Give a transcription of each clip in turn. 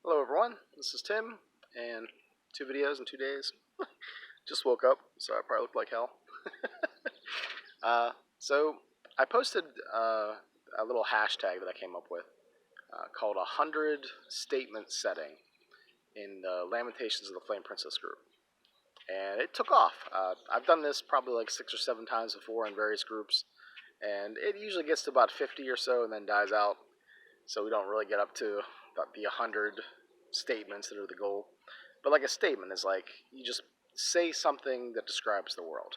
Hello everyone, this is Tim, and 2 videos in 2 days. Just woke up, so I probably look like hell. So I posted a little hashtag that I came up with called 100 statement setting in the Lamentations of the Flame Princess group. And it took off. I've done this probably like 6 or 7 times before in various groups, and it usually gets to about 50 or so and then dies out. So we don't really get up to the 100 statements that are the goal. But like a statement is like you just say something that describes the world.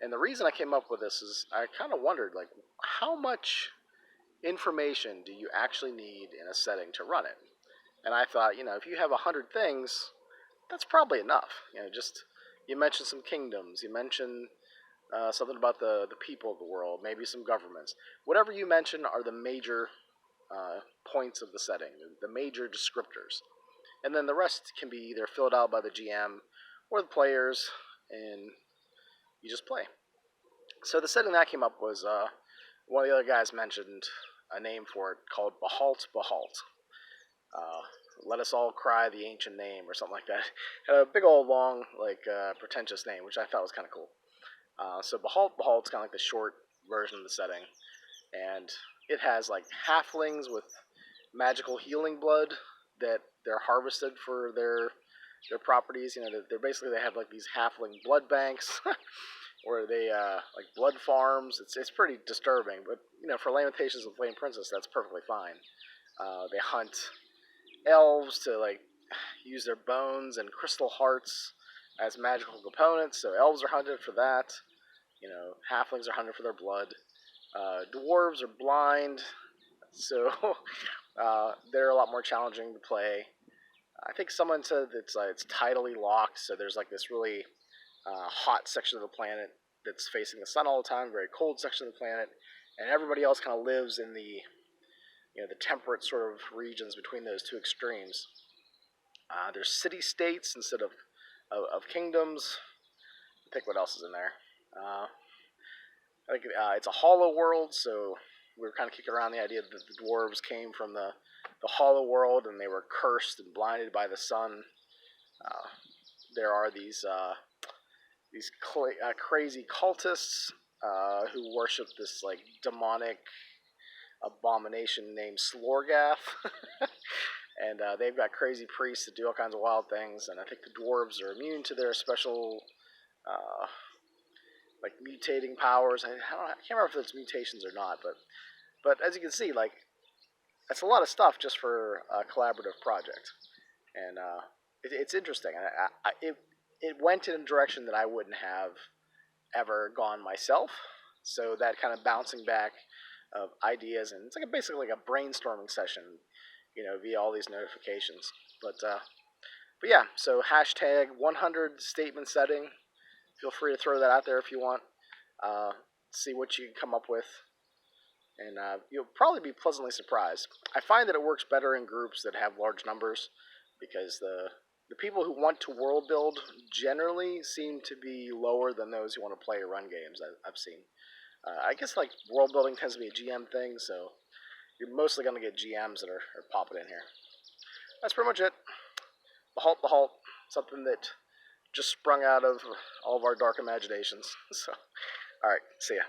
And the reason I came up with this is I kind of wondered, like, how much information do you actually need in a setting to run it? And I thought, if you have 100 things, that's probably enough. Just you mention some kingdoms, you mention something about the people of the world, maybe some governments. Whatever you mention are the major points of the setting, the major descriptors. And then the rest can be either filled out by the GM or the players, and you just play. So the setting that I came up was, one of the other guys mentioned a name for it called Bahalt-Bahalt. Let us all cry the ancient name, or something like that. Had a big old long, pretentious name, which I thought was kind of cool. So Bahalt-Bahalt is kind of like the short version of the setting, and it has like halflings with magical healing blood that they're harvested for their properties. They have like these halfling blood banks, or they like blood farms. It's pretty disturbing, but for Lamentations of Flame Princess, that's perfectly fine. They hunt elves to like use their bones and crystal hearts as magical components. So elves are hunted for that. Halflings are hunted for their blood. Dwarves are blind, so they're a lot more challenging to play. I think someone said it's tidally locked, so there's like this really hot section of the planet that's facing the sun all the time, very cold section of the planet, and everybody else kind of lives in the the temperate sort of regions between those two extremes. There's city-states instead of kingdoms. I think what else is in there. I think it's a hollow world, so we were kind of kicking around the idea that the dwarves came from the hollow world and they were cursed and blinded by the sun. There are these crazy cultists who worship this like demonic abomination named Slorgath. And they've got crazy priests that do all kinds of wild things, and I think the dwarves are immune to their special like mutating powers. I can't remember if it's mutations or not, but as you can see, like, that's a lot of stuff just for a collaborative project, and it's interesting. It went in a direction that I wouldn't have ever gone myself. So that kind of bouncing back of ideas, and it's like basically like a brainstorming session, via all these notifications. But yeah, so hashtag 100 statement setting. Feel free to throw that out there if you want. See what you can come up with, and you'll probably be pleasantly surprised. I find that it works better in groups that have large numbers, because the people who want to world build generally seem to be lower than those who want to play or run games. I've seen. I guess like world building tends to be a GM thing, so you're mostly going to get GMs that are popping in here. That's pretty much it. Bahalt-Bahalt, something that just sprung out of all of our dark imaginations. So, alright, see ya.